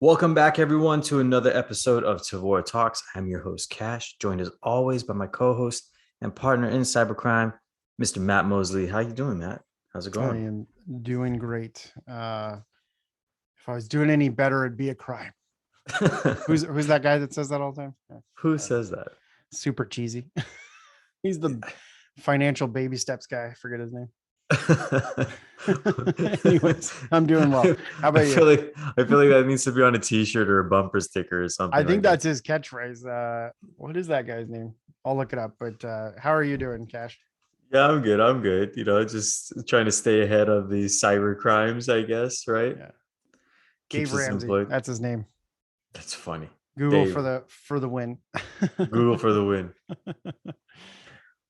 Welcome back, everyone, to another episode of Tavora Talks. I'm your host, Cash, joined as always by my co-host and partner in cybercrime, Mr. Matt Mosley. How you doing, Matt? How's it I going? am doing great. If I was doing any better, it'd be a crime. Who's that guy that says that all the time? Yeah, Who I don't know. says that? Super cheesy. He's the financial baby steps guy. I forget his name. Anyways, I'm doing well. How I about you? feel like I feel like that needs to be on a T-shirt or a bumper sticker or I something think like that. that's his catchphrase. What is that guy's name? I'll look it up. But how are you doing, Cash? Yeah, I'm good. I'm good. Just trying to stay ahead of these cyber crimes, I guess, right? Yeah, Keeps Dave us Ramsey. employed. That's his name. That's funny. Google Dave, for the win. Google for the win.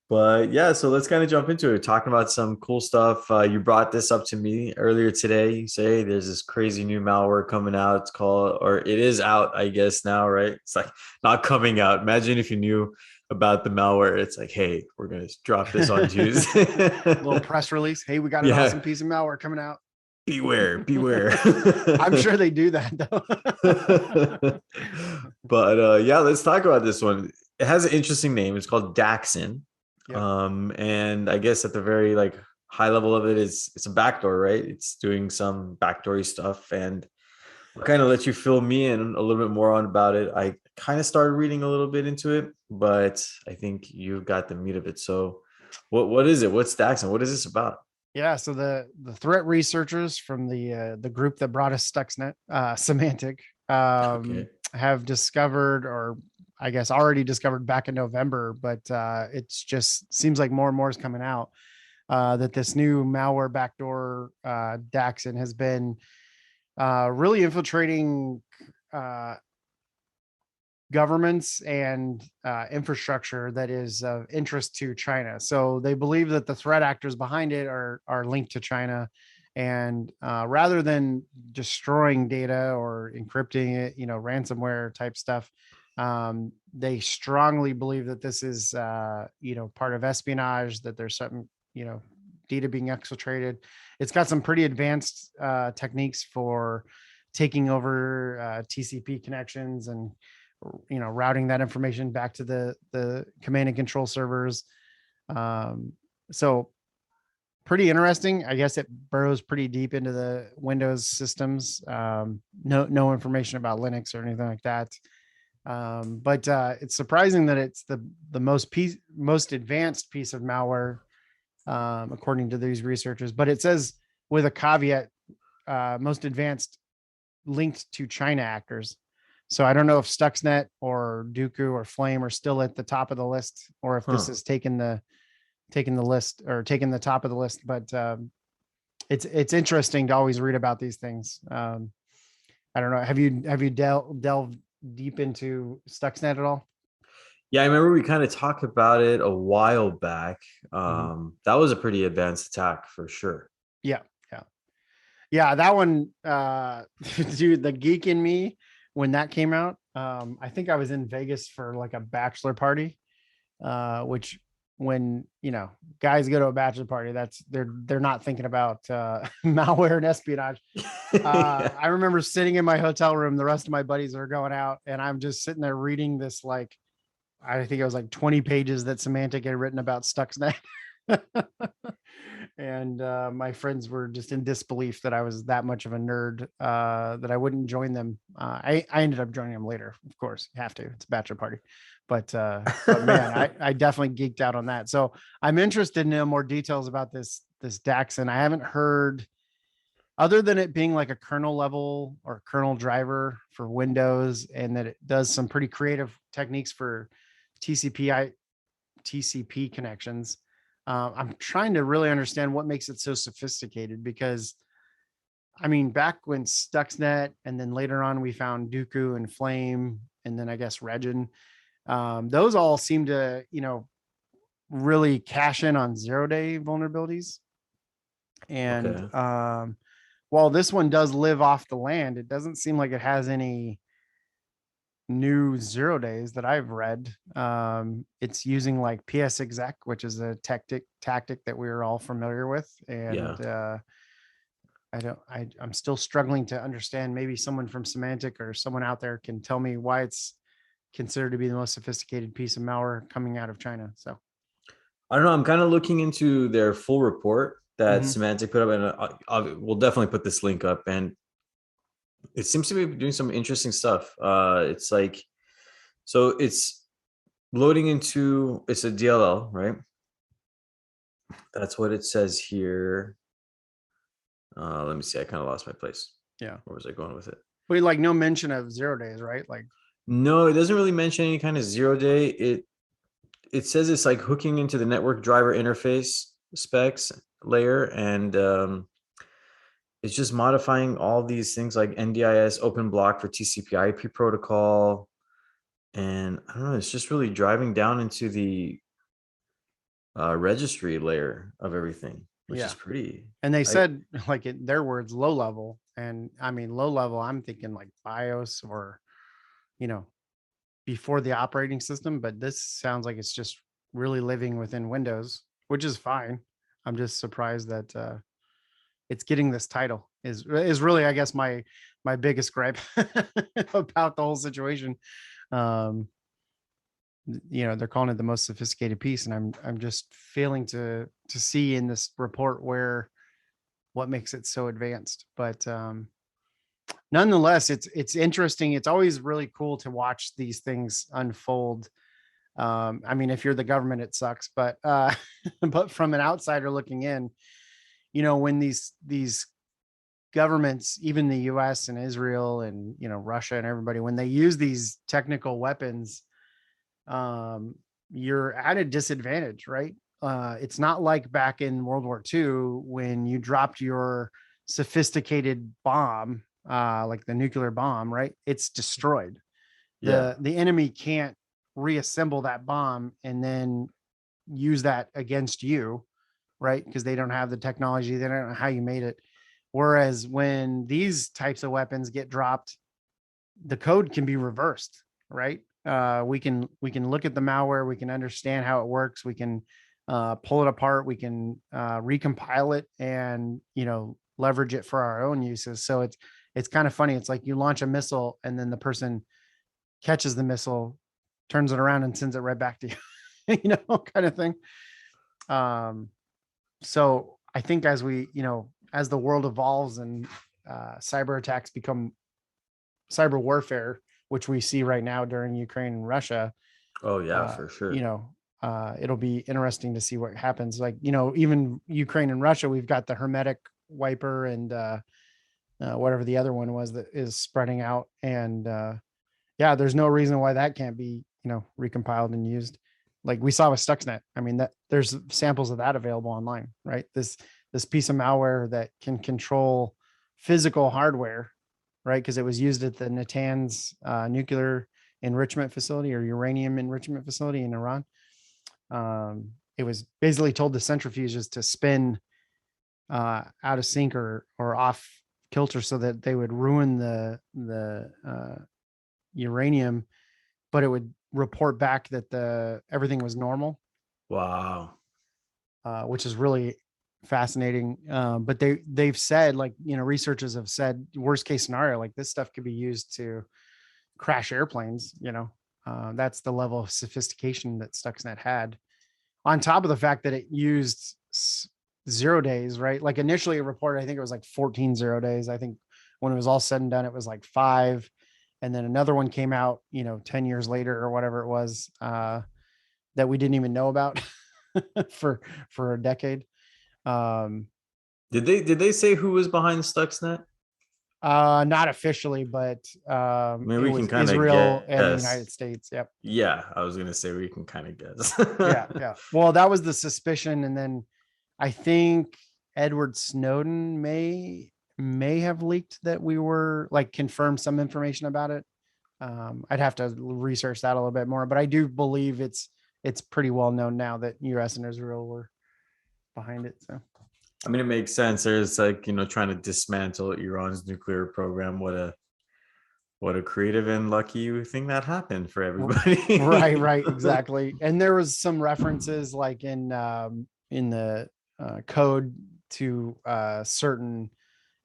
But yeah, so let's kind of jump into it. Talking about some cool stuff. You brought this up to me earlier today. You say, hey, there's this crazy new malware coming out. It's called, or it is out, I guess, now, right? It's like not coming out. Imagine if you knew about the malware. It's like, hey, we're going to drop this on Tuesday. Little press release. Hey, we got an Yeah. awesome piece of malware coming out. Beware, beware. I'm sure they do that though. But yeah, let's talk about this one. It has an interesting name. It's called Daxin. Yep. And I guess at the very like high level of it is it's a backdoor, right? It's doing some backdoory stuff, and I'll kind of let you fill me in a little bit more on about it. I kind of started reading a little bit into it, but I think you got the meat of it. So what is it? What's Daxin? What is this about? Yeah. So the threat researchers from the group that brought us Stuxnet, Semantic, Okay. have discovered, or I guess already discovered back in November, but it's just seems like more and more is coming out. That this new malware backdoor Daxin has been really infiltrating uh, governments and infrastructure that is of interest to China. So they believe that the threat actors behind it are linked to China, and rather than destroying data or encrypting it, ransomware type stuff, they strongly believe that this is part of espionage. That there's some data being exfiltrated. It's got some pretty advanced techniques for taking over TCP connections and routing that information back to the command and control servers. So pretty interesting. I guess it burrows pretty deep into the Windows systems. No information about Linux or anything like that. But it's surprising that it's the most advanced piece of malware, according to these researchers. But it says with a caveat, most advanced linked to China actors. So I don't know if Stuxnet or Dooku or Flame are still at the top of the list, or if this Huh. is taking the list or taking the top of the list. But it's interesting to always read about these things. I don't know. Have you delved deep into Stuxnet at all? Yeah, I remember we kind of talked about it a while back. Mhm. That was a pretty advanced attack for sure. Yeah, yeah, yeah. That one, dude, the geek in me when that came out. I think I was in Vegas for like a bachelor party, which when guys go to a bachelor party, that's they're not thinking about malware and espionage. Yeah. I remember sitting in my hotel room. The rest of my buddies are going out, and I'm just sitting there reading this, like, I think it was like 20 pages that Semantic had written about Stuxnet. And my friends were just in disbelief that I was that much of a nerd, that I wouldn't join them. I ended up joining them later, of course. You have to. It's a bachelor party. But man, I definitely geeked out on that. So I'm interested in more details about this Daxin. I haven't heard, other than it being like a kernel level or kernel driver for Windows, and that it does some pretty creative techniques for TCP TCP connections. I'm trying to really understand what makes it so sophisticated, because I mean, back when Stuxnet, and then later on we found Dooku and Flame, and then I guess Regin, those all seem to, really cash in on 0-day vulnerabilities. And Okay. while this one does live off the land, it doesn't seem like it has any new 0 days that I've read. It's using like PS exec, which is a tactic that we are all familiar with, Yeah. and I'm still struggling to understand. Maybe someone from Semantic or someone out there can tell me why it's considered to be the most sophisticated piece of malware coming out of China. So I don't know. I'm kind of looking into their full report that mhm. Semantic put up, and we'll definitely put this link up. And it seems to be doing some interesting stuff. It's like, so it's loading into, it's a DLL, right? That's what it says here. Let me see. I kind of lost my place. Yeah. Where was I going with it? But like no mention of 0 days, right? Like No, it doesn't really mention any kind of 0 day. It says it's like hooking into the network driver interface specs layer, and it's just modifying all these things like NDIS open block for TCP/IP protocol, and I don't know. It's just really driving down into the registry layer of everything, which yeah. is pretty. And they I said, like in their words, low level. And I mean, low level, I'm thinking like BIOS or, you know, before the operating system. But this sounds like it's just really living within Windows, which is fine. I'm just surprised that it's getting this title is really, I guess, my biggest gripe about the whole situation. Um, they're calling it the most sophisticated piece, and I'm just failing to see in this report where what makes it so advanced. But nonetheless, it's interesting. It's always really cool to watch these things unfold. I mean, if you're the government, it sucks, but but from an outsider looking in, when these governments, even the US and Israel and Russia and everybody, when they use these technical weapons, you're at a disadvantage, right? It's not like back in World War II when you dropped your sophisticated bomb, like the nuclear bomb, right? It's destroyed. yeah, The enemy can't reassemble that bomb and then use that against you, right? Because they don't have the technology, they don't know how you made it. Whereas when these types of weapons get dropped, the code can be reversed, right? We can look at the malware, we can understand how it works, we can pull it apart, we can recompile it, and leverage it for our own uses. So it's kind of funny. It's like you launch a missile, and then the person catches the missile, turns it around, and sends it right back to you, kind of thing. So I think as the world evolves and cyber attacks become cyber warfare, which we see right now during Ukraine and Russia, oh yeah, for sure. it'll be interesting to see what happens. Like, even Ukraine and Russia, we've got the hermetic wiper and whatever the other one was that is spreading out. And yeah, there's no reason why that can't be, recompiled and used. Like we saw with Stuxnet. I mean, that there's samples of that available online, right? This piece of malware that can control physical hardware, right? Because it was used at the Natanz nuclear enrichment facility or uranium enrichment facility in Iran. It was basically told the centrifuges to spin out of sync or off kilter so that they would ruin the uranium, but it would report back that everything was normal, Wow. which is really fascinating. But they've said, like, researchers have said, worst case scenario, like this stuff could be used to crash airplanes. That's the level of sophistication that Stuxnet had, on top of the fact that it used 0 days, right? Like initially it reported, I think it was like 14 0 days. I think when it was all said and done, it was like 5. And then another one came out, 10 years later or whatever it was, that we didn't even know about for a decade. Did they say who was behind Stuxnet? Not officially, but I mean, it we can was kind of Israel and the guess. United States. Yep. Yeah, I was gonna say we can kind of guess. Yeah, yeah. Well, that was the suspicion, and then I think Edward Snowden may have leaked that we were, like, confirmed some information about it. I'd have to research that a little bit more, but I do believe it's pretty well known now that US and Israel were behind it. So I mean, it makes sense. There's like, trying to dismantle Iran's nuclear program. What a creative and lucky thing that happened for right, everybody. right, exactly. And there was some references, like in the code to certain.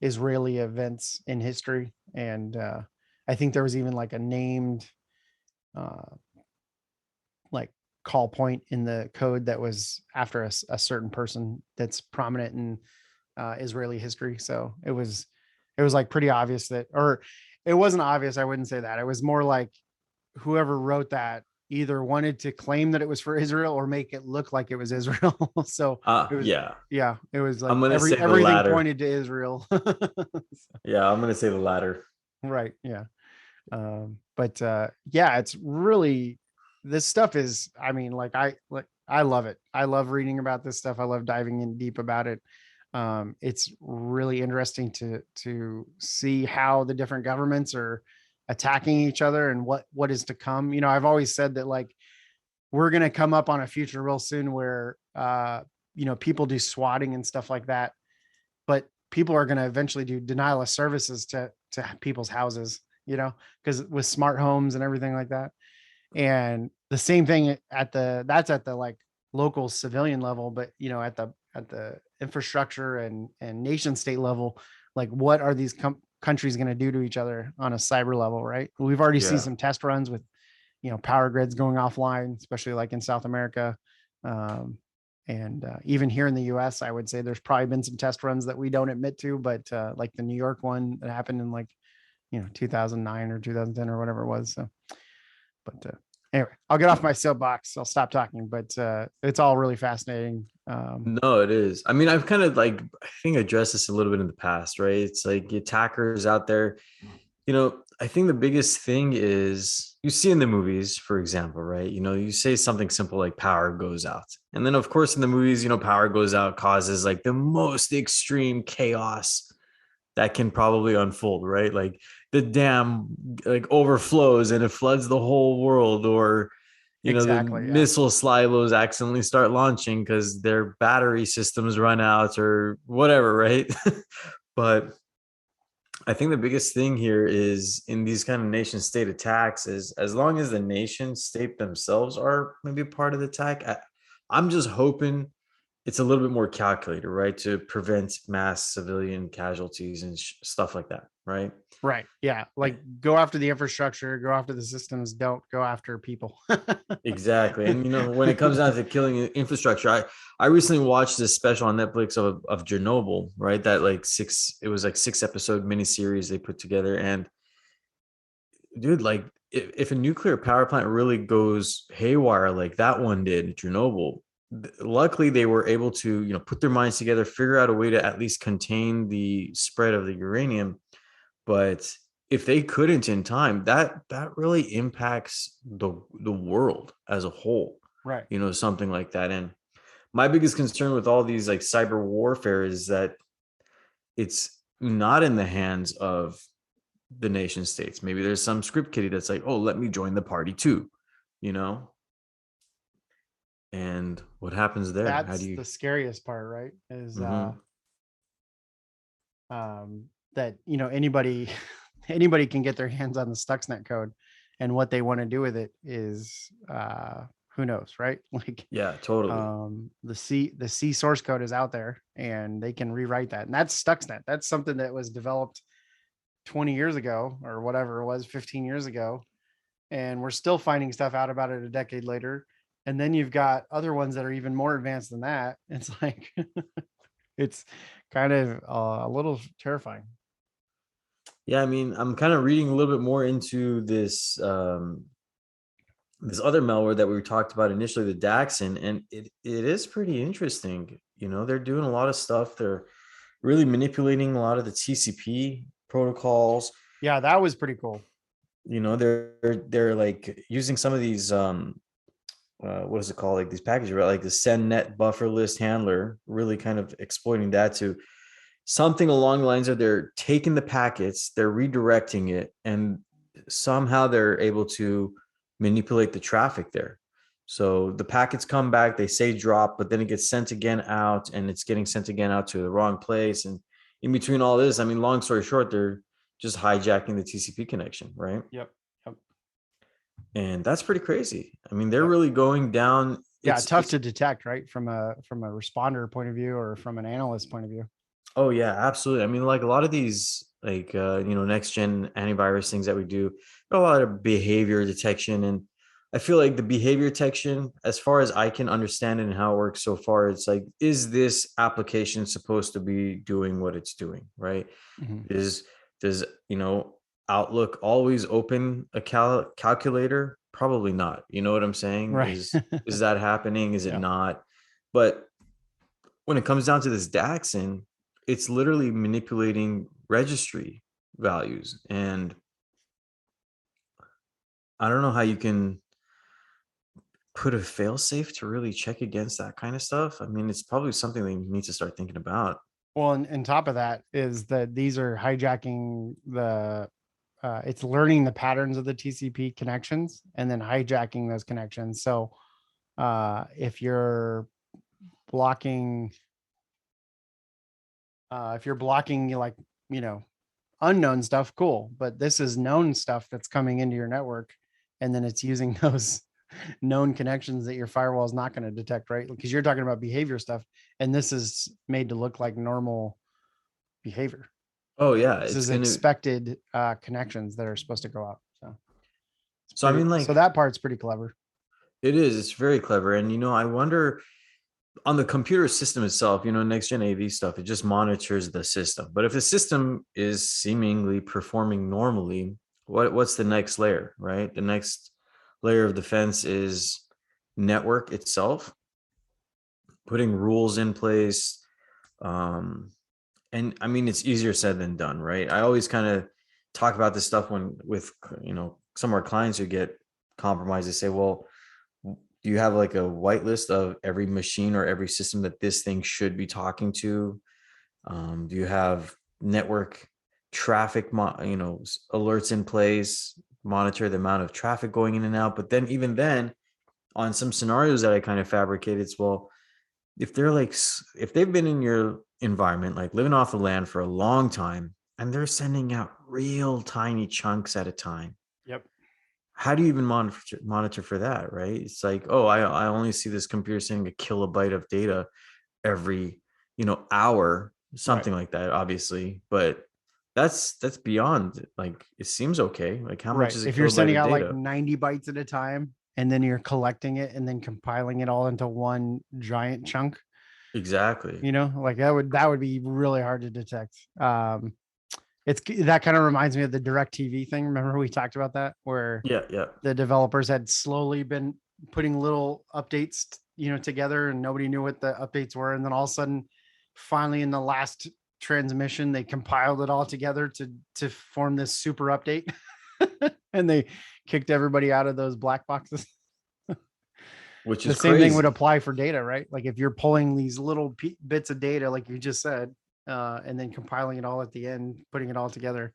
Israeli events in history. And I think there was even like a named uh, like call point in the code that was after a certain person that's prominent in Israeli history. So it was like pretty obvious that, or it wasn't obvious. I wouldn't say that. It was more like whoever wrote that either wanted to claim that it was for Israel or make it look like it was Israel. So it was, Yeah. yeah, it was I'm like gonna say the everything latter. pointed to Israel. Yeah, I'm gonna say the latter. Right. Yeah. But yeah, it's really, this stuff is, I mean, I love it. I love reading about this stuff. I love diving in deep about it. It's really interesting to see how the different governments are attacking each other and what is to come. You know, I've always said that like we're going to come up on a future real soon where you know, people do swatting and stuff like that, but people are going to eventually do denial of services to people's houses, you know, because with smart homes and everything like that. And the same thing at that's at the like local civilian level, but you know, at the infrastructure and nation state level, like what are these countries going to do to each other on a cyber level, right? We've already seen Yeah. some test runs with, you know, power grids going offline, especially like in South America. Um, and even here in the US, I would say there's probably been some test runs that we don't admit to, but like the New York one that happened in like, you know, 2009 or 2010 or whatever it was. So, but anyway, I'll get off my soapbox. I'll stop talking, but it's all really fascinating. No, it is. I mean, I've kind of like, I think addressed this a little bit in the past, right? It's like the attackers out there. I think the biggest thing is you see in the movies, for example, right? You say something simple like power goes out. And then, of course, in the movies, power goes out causes like the most extreme chaos that can probably unfold, right? Like the dam like overflows and it floods the whole world, or the Exactly. Yeah. missile silos accidentally start launching because their battery systems run out or whatever, right? But I think the biggest thing here is in these kind of nation state attacks is as long as the nation state themselves are maybe part of the attack, I'm just hoping it's a little bit more calculated, right? To prevent mass civilian casualties and stuff like that, right? Right. Yeah. Like go after the infrastructure, go after the systems, don't go after people. Exactly. And when it comes down to killing infrastructure, I recently watched this special on Netflix of Chernobyl, right? That it was like 6 episode miniseries they put together. And dude, like if a nuclear power plant really goes haywire like that one did in Chernobyl, luckily they were able to, put their minds together, figure out a way to at least contain the spread of the uranium. But if they couldn't in time, that really impacts the world as a whole. Right. Something like that. And my biggest concern with all these like cyber warfare is that it's not in the hands of the nation states. Maybe there's some script kiddie that's like, oh, let me join the party too, you know? And what happens there? How do That's you? the scariest part, right? Is Mhm. that, you know, anybody anybody can get their hands on the Stuxnet code, and what they want to do with it is who knows, right? Like Yeah, totally. the C source code is out there and they can rewrite that. And that's Stuxnet. That's something that was developed 20 years ago or whatever it was, 15 years ago, and we're still finding stuff out about it a decade later. And then you've got other ones that are even more advanced than that. It's like it's kind of a little terrifying. Yeah, I mean, I'm kind of reading a little bit more into this other malware that we talked about initially, the Daxin, and it is pretty interesting. They're doing a lot of stuff. They're really manipulating a lot of the TCP protocols. Yeah, that was pretty cool. They're like using some of these what is it called, like these packages, right? Like the send net buffer list handler, really kind of exploiting that to something along the lines of they're taking the packets, they're redirecting it, and somehow they're able to manipulate the traffic there. So the packets come back, they say drop, but then it gets sent again out, and it's getting sent again out to the wrong place. And in between all this, I mean, long story short, they're just hijacking the TCP connection, right? Yep. Yep. And that's pretty crazy. I mean, they're Yep. really going down. Yeah, It's tough it's to detect, right? From a responder point of view or from an analyst point of view. Oh yeah, absolutely. I mean, like a lot of these, like next gen antivirus things that we do, a lot of behavior detection, and I feel like the behavior detection, as far as I can understand it and how it works so far, it's like, is this application supposed to be doing what it's doing, right? Mhm. Is does Outlook always open a calculator? Probably not. You know what I'm saying? Right. Is that happening? Is it Yeah. not? But when it comes down to this Daxin, it's literally manipulating registry values. And I don't know how you can put a failsafe to really check against that kind of stuff. I mean, it's probably something they need to start thinking about. Well, and top of that is that these are hijacking it's learning the patterns of the TCP connections and then hijacking those connections. So if you're blocking, like, you know, unknown stuff, cool. But this is known stuff that's coming into your network, and then it's using those known connections that your firewall is not going to detect, right? Because you're talking about behavior stuff, and this is made to look like normal behavior. Oh yeah, This it's is gonna. expected connections that are supposed to go out. So it's So I pretty. mean, So like, that part's pretty clever. it is. It's very clever, and I wonder on the computer system itself. Next gen AV stuff. It just monitors the system. But if the system is seemingly performing normally, what's the next layer, right? The next layer of defense is network itself, putting rules in place. Um, and I mean, it's easier said than done, right? I always kind of talk about this stuff when with some of our clients who get compromised. They say, well, do you have like a whitelist of every machine or every system that this thing should be talking to? Do you have network traffic alerts in place, monitor the amount of traffic going in and out? But then even then, on some scenarios that I kind of fabricated, it's, well, if they've been in your environment, like living off the land for a long time, and they're sending out real tiny chunks at a time, Yep. how do you even monitor for that, right? It's like, oh, I only see this computer sending a kilobyte of data every hour, Right. something like that, obviously. But that's beyond, like, it seems okay. Like, how much Right. is a If you're kilobyte sending of out like data? 90 bytes at a time, and then you're collecting it and then compiling it all into one giant chunk, Exactly. like that would be really hard to detect. It's that kind of reminds me of the direct TV thing. Remember we talked about that, where Yeah, yeah. the developers had slowly been putting little updates, together, and nobody knew what the updates were. And then all of a sudden, finally in the last transmission, they compiled it all together to form this super update. And they kicked everybody out of those black boxes. Which The is same thing would crazy. apply for data, right? Like if you're pulling these little bits of data, like you just said, and then compiling it all at the end, putting it all together,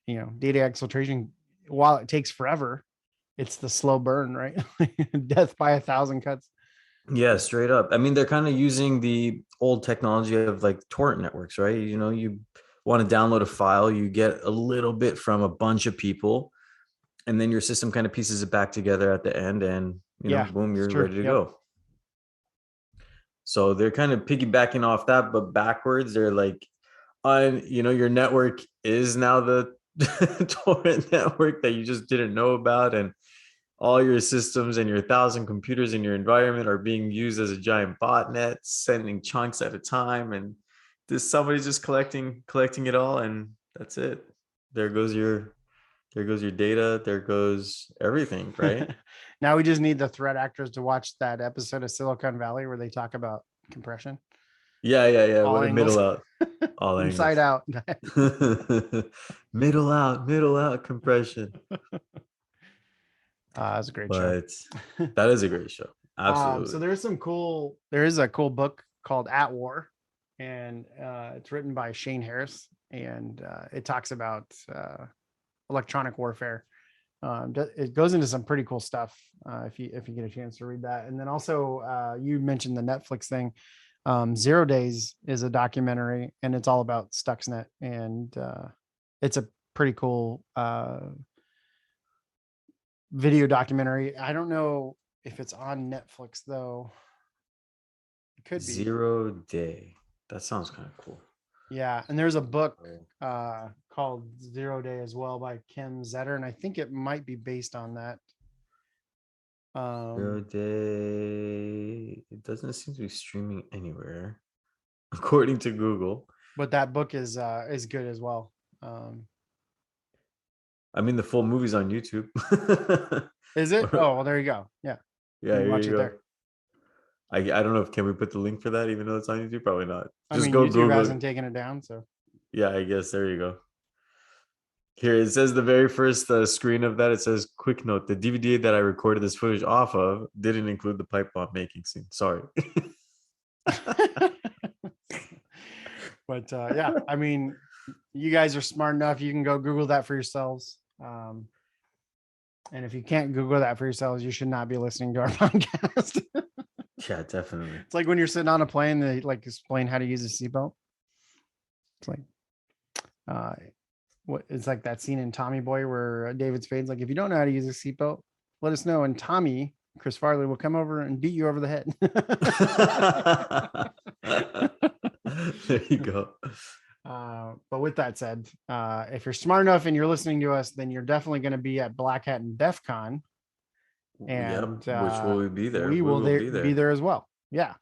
data exfiltration, while it takes forever, it's the slow burn, right? Death by 1,000 cuts. Yeah, straight up. I mean, they're kind of using the old technology of like torrent networks, right? You want to download a file, you get a little bit from a bunch of people, and then your system kind of pieces it back together at the end, and Yeah, boom, it's you're true. ready to Yep. go. So they're kind of piggybacking off that, but backwards. They're like, on your network is now the torrent network that you just didn't know about, and all your systems and your 1,000 computers in your environment are being used as a giant botnet, sending chunks at a time, and this somebody's just collecting it all, and that's it. There goes your data. There goes everything, right? Now we just need the threat actors to watch that episode of Silicon Valley where they talk about compression, Yeah, yeah, yeah. all What a angles, middle out, all inside angles. out. Middle out compression. It's a great show. But that is a great show. So Absolutely. there is a cool book called At War, and it's written by Shane Harris, and it talks about electronic warfare. It goes into some pretty cool stuff if you get a chance to read that. And then also you mentioned the Netflix thing. 0 Days is a documentary, and it's all about Stuxnet, and it's a pretty cool video documentary. I don't know if it's on Netflix though. It could be. 0 Day. That sounds kind of cool. Yeah, and there's a book called Zero Day as well by Kim Zetter, and I think it might be based on that. Zero Day. It doesn't seem to be streaming anywhere, according to Google. But that book is good as well. I mean, the full movie's on YouTube. Is it? Oh, well, there you go. Yeah, Yeah, you can here watch you it go. there. I don't know if can we put the link for that even though it's on YouTube? Probably not. I Just mean, go YouTube Google hasn't it. taken it down, so Yeah, I guess there you go. Here it says the very first screen of that. It says, "Quick note: the DVD that I recorded this footage off of didn't include the pipe bomb making scene. Sorry." but yeah, I mean, you guys are smart enough. You can go Google that for yourselves. And if you can't Google that for yourselves, you should not be listening to our podcast. Yeah, definitely. It's like when you're sitting on a plane, they like explain how to use a seatbelt. It's like, what it's like that scene in Tommy Boy where David Spade's like, if you don't know how to use a seatbelt, let us know. And Tommy, Chris Farley, will come over and beat you over the head. There you go. But with that said, if you're smart enough and you're listening to us, then you're definitely going to be at Black Hat and DEF CON. And Yep. Which will we be there? we will be there as well. Yeah.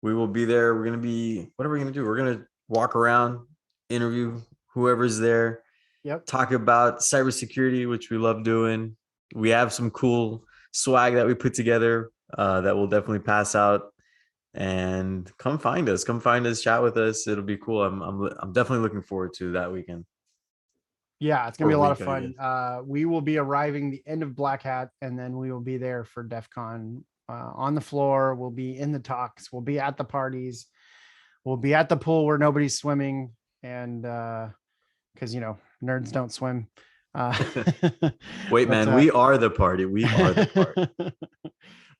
We will be there. We're going to be, what are we going to do? We're going to walk around, interview whoever's there. Yep. Talk about cybersecurity, which we love doing. We have some cool swag that we put together that we'll definitely pass out. And come find us. Come find us. Chat with us. It'll be cool. I'm definitely looking forward to that weekend. Yeah, it's gonna be a lot of fun. I We will be arriving the end of Black Hat, and then we will be there for DEF CON on the floor. We'll be in the talks. We'll be at the parties. We'll be at the pool where nobody's swimming, and because nerds don't swim. Wait, man, we are the party. We are the party.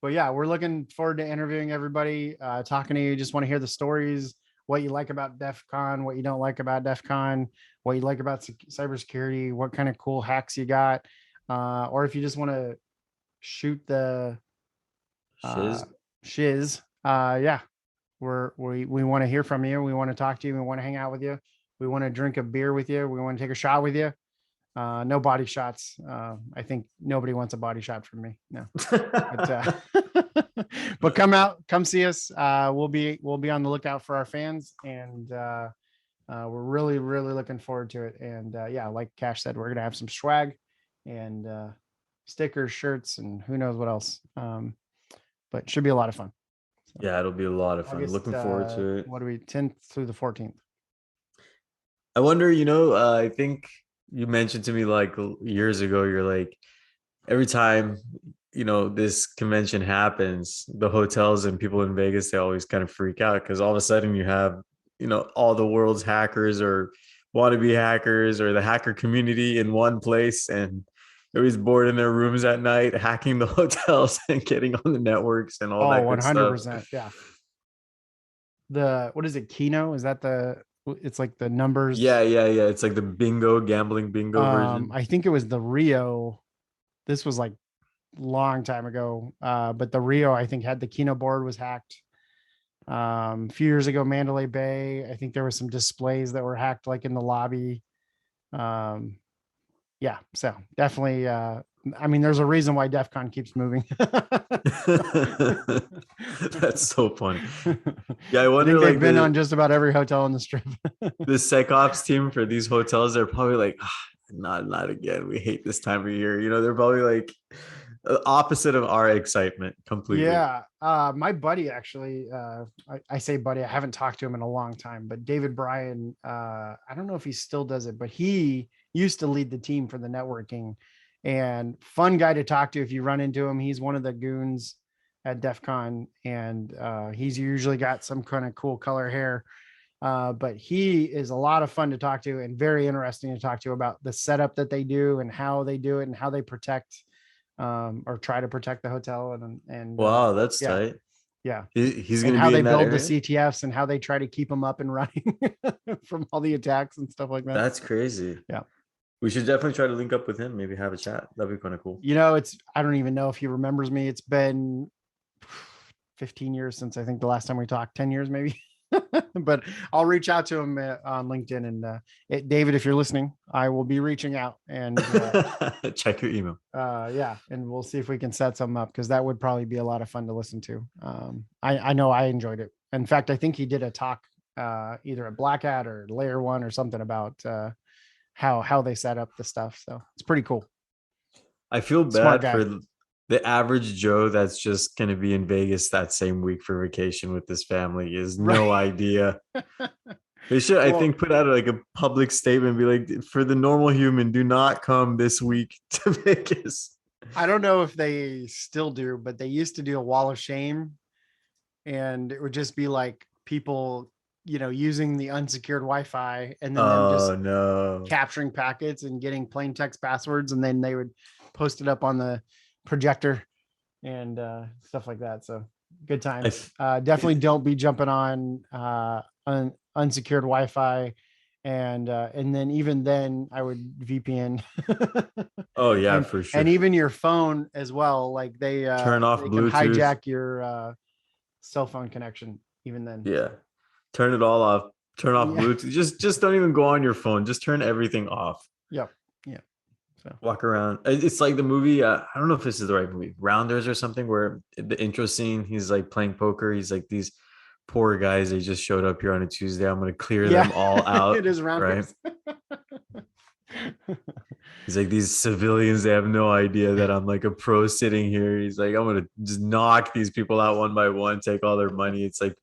But yeah, we're looking forward to interviewing everybody, talking to you. Just want to hear the stories, what you like about DEF CON, what you don't like about DEF CON, what you like about cybersecurity, what kind of cool hacks you got, or if you just want to shoot the shiz. Yeah, we want to hear from you. We want to talk to you. We want to hang out with you. We want to drink a beer with you. We want to take a shot with you. No body shots. I think nobody wants a body shot from me. No, but come out, come see us. We'll be on the lookout for our fans, and we're really looking forward to it. And yeah, like Cash said, we're gonna have some swag and stickers, shirts, and who knows what else. But it should be a lot of fun. So, yeah, it'll be a lot of fun. August, looking forward to it. What are we, 10th through the 14th? I wonder, I think you mentioned to me like years ago, you're like, every time, this convention happens, the hotels and people in Vegas, they always kind of freak out because all of a sudden you have, all the world's hackers or wannabe hackers or the hacker community in one place, and everybody's bored in their rooms at night, hacking the hotels and getting on the networks and all that good 100%, stuff. Yeah. What is it? Keno? Is that it's like the numbers? Yeah. It's like the gambling bingo version. I think it was the Rio. This was like long time ago. But the Rio, I think, had the Keno board was hacked. A few years ago, Mandalay Bay, I think there was some displays that were hacked, like in the lobby. Yeah, so definitely. There's a reason why DEF CON keeps moving. That's so funny. Yeah, I wonder. They've been on just about every hotel on the strip. The SecOps team for these hotels, they're probably like, not again. We hate this time of year. They're probably like opposite of our excitement completely. Yeah. My buddy actually, I say buddy, I haven't talked to him in a long time, but David Bryan, I don't know if he still does it, but he used to lead the team for the networking, and fun guy to talk to if you run into him. He's one of the goons at DEF CON, and he's usually got some kind of cool color hair. But he is a lot of fun to talk to and very interesting to talk to about the setup that they do and how they do it and how they protect or try to protect the hotel. And wow, that's tight. Yeah. He's going to be how they in that build area? the CTFs and how they try to keep them up and running from all the attacks and stuff like that. That's crazy. Yeah. We should definitely try to link up with him. Maybe have a chat. That'd be kind of cool. I don't even know if he remembers me. It's been 15 years since I think the last time we talked, 10 years maybe. But I'll reach out to him on LinkedIn. And David, if you're listening, I will be reaching out and check your email. yeah, and we'll see if we can set something up, because that would probably be a lot of fun to listen to. I know I enjoyed it. In fact, I think he did a talk either at Black Hat or Layer One or something about how they set up the stuff. So it's pretty cool. I feel Smart bad guy. for the average Joe that's just going to be in Vegas that same week for vacation with his family. He has Right. no idea. They should, I Well, think, put out like a public statement, be like, for the normal human, do not come this week to Vegas. I don't know if they still do, but they used to do a wall of shame, and it would just be like people, using the unsecured Wi-Fi, and then them just Oh no. capturing packets and getting plain text passwords, and then they would post it up on the projector and stuff like that. So good I, times. Definitely don't be jumping on unsecured Wi-Fi, and then even then I would VPN. oh yeah, and for sure. and even your phone as well. Like Turn off they can Bluetooth. hijack your cell phone connection even then. Yeah. Turn it all off. Turn off Yeah. Bluetooth. Just don't even go on your phone. Just turn everything off. Yep. Yeah. So Walk around. It's like the movie. I don't know if this is the right movie, Rounders or something, where the intro scene, he's like playing poker. He's like, these poor guys, they just showed up here on a Tuesday. I'm going to clear yeah, them all out. it is Right. rounders. He's like, these civilians, they have no idea that I'm like a pro sitting here. He's like, I'm going to just knock these people out one by one, take all their money. It's like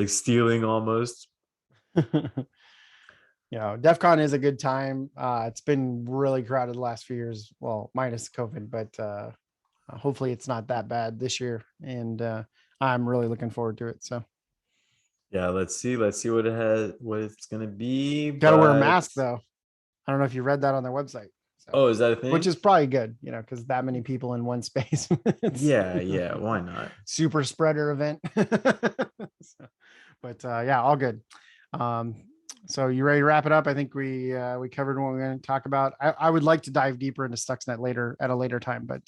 stealing almost. DEF CON is a good time. It's been really crowded the last few years. Well, minus COVID, but hopefully it's not that bad this year. And I'm really looking forward to it. So Yeah, let's see what it has, what it's gonna be. got to wear a But mask though. I don't know if you read that on their website. So, oh, is that a which thing? is probably good, because that many people in one space. It's Yeah, why not? super spreader event. So, but yeah, all good. Um, so you ready to wrap it up? I think we covered what we're going to talk about. I would like to dive deeper into Stuxnet later at a later time, but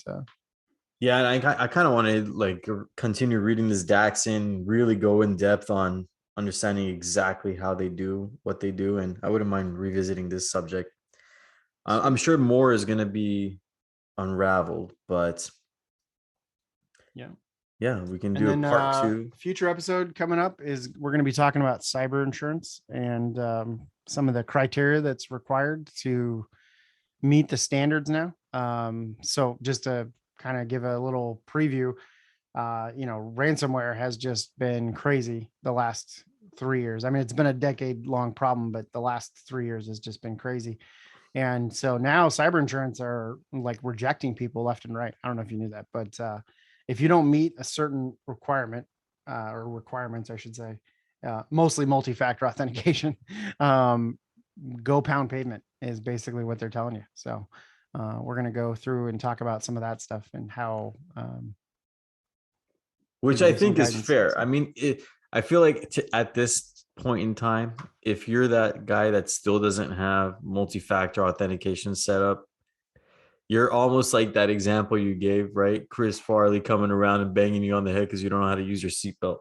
Yeah, and I kind of want to like continue reading this Daxin, really go in depth on understanding exactly how they do what they do, and I wouldn't mind revisiting this subject. I'm sweet. sure more is going to be unraveled, but Yeah. yeah, we can And do a then part two. future episode coming up is we're going to be talking about cyber insurance and some of the criteria that's required to meet the standards now. So just to kind of give a little preview, ransomware has just been crazy the last 3 years. I mean, it's been a decade long problem, but the last 3 years has just been crazy. And so now cyber insurance are like rejecting people left and right. I don't know if you knew that, but if you don't meet a certain requirement or requirements, I should say, mostly multi-factor authentication, go pound pavement is basically what they're telling you. So we're going to go through and talk about some of that stuff and how, Which give I you some think is guidance. fair. So, I mean, I feel like at this point in time, if you're that guy that still doesn't have multi-factor authentication set up, you're almost like that example you gave, right? Chris Farley coming around and banging you on the head because you don't know how to use your seatbelt.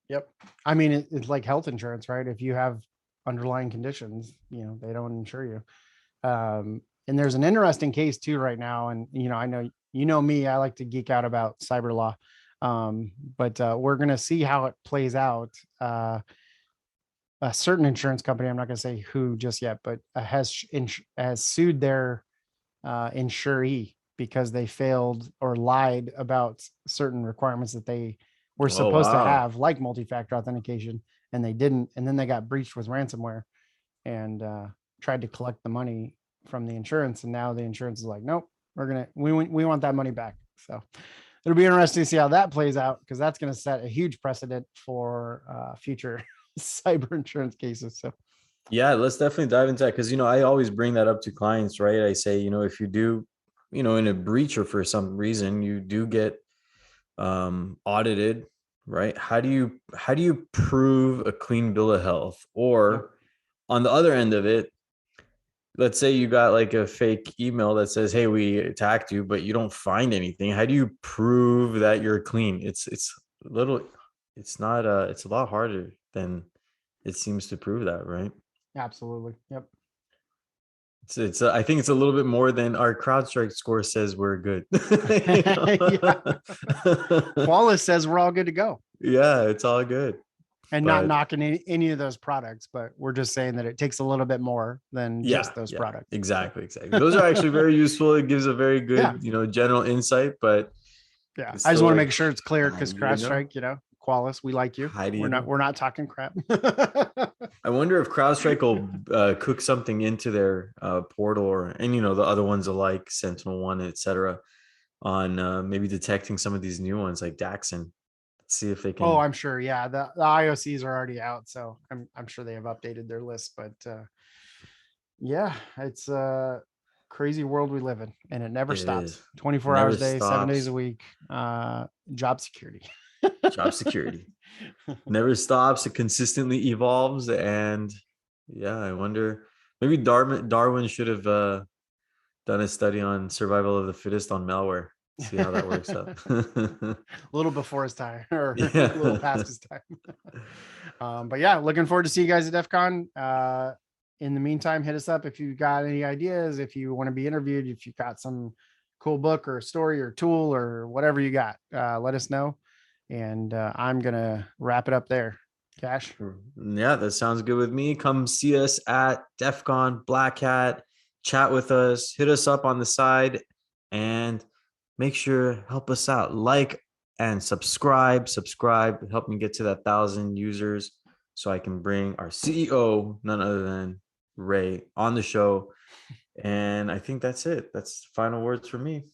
yep. I mean, it's like health insurance, right? If you have underlying conditions, they don't insure you. And there's an interesting case too right now. And, I know, me, I like to geek out about cyber law. But we're going to see how it plays out. A certain insurance company, I'm not going to say who just yet, but has sued their insuree because they failed or lied about certain requirements that they were Oh supposed to wow. have, like multi-factor authentication, and they didn't. And then they got breached with ransomware and tried to collect the money from the insurance. And now the insurance is like, nope, we want that money back. So it'll be interesting to see how that plays out, because that's going to set a huge precedent for future cyber insurance cases. So Yeah, let's definitely dive into that because I always bring that up to clients, right? I say, if you do, in a breach or for some reason you do get audited, right? How do you prove a clean bill of health? yep. Or on the other end of it, let's say you got like a fake email that says, "Hey, we attacked you," but you don't find anything. How do you prove that you're clean? It's a little it's not it's a lot harder than it seems to prove that, right? Absolutely. Yep. It's I think it's a little bit more than our CrowdStrike score says we're good. Yeah. Qualys says we're all good to go. Yeah, it's all good. And not But knocking any of those products, but we're just saying that it takes a little bit more than yeah, just those yeah, products. exactly. Those are actually very useful. It gives a very Yeah. good, general insight, but Yeah. it's I just still want to like, make sure it's clear how do because you even know? CrowdStrike, Qualys, we like you. How do We're you not know? we're not talking crap. I wonder if CrowdStrike will cook something into their portal, and the other ones alike, Sentinel One, etc., on maybe detecting some of these new ones like Daxin. Let's see if they Oh, can. I'm sure. Yeah, the IOCs are already out, so I'm sure they have updated their list. But yeah, it's a crazy world we live in, and it never It stops. is 24 hours never a day, 7 days stops. a week. Job security. Job security never stops. It consistently evolves, and yeah, I wonder. Maybe Darwin should have done a study on survival of the fittest on malware. See how that works out. A little before his time, or a little Yeah. past his time. But yeah, looking forward to see you guys at DEF CON. In the meantime, hit us up if you got any ideas, if you want to be interviewed, if you got some cool book or story or tool or whatever you got, let us know. And I'm going to wrap it up there. Cash. Yeah, that sounds good with me. Come see us at DEF CON, Black Hat, chat with us, hit us up on the side, and make sure help us out. Like and subscribe. Subscribe, help me get to that 1,000 users so I can bring our CEO, none other than Ray, on the show. And I think that's it. That's final words for me.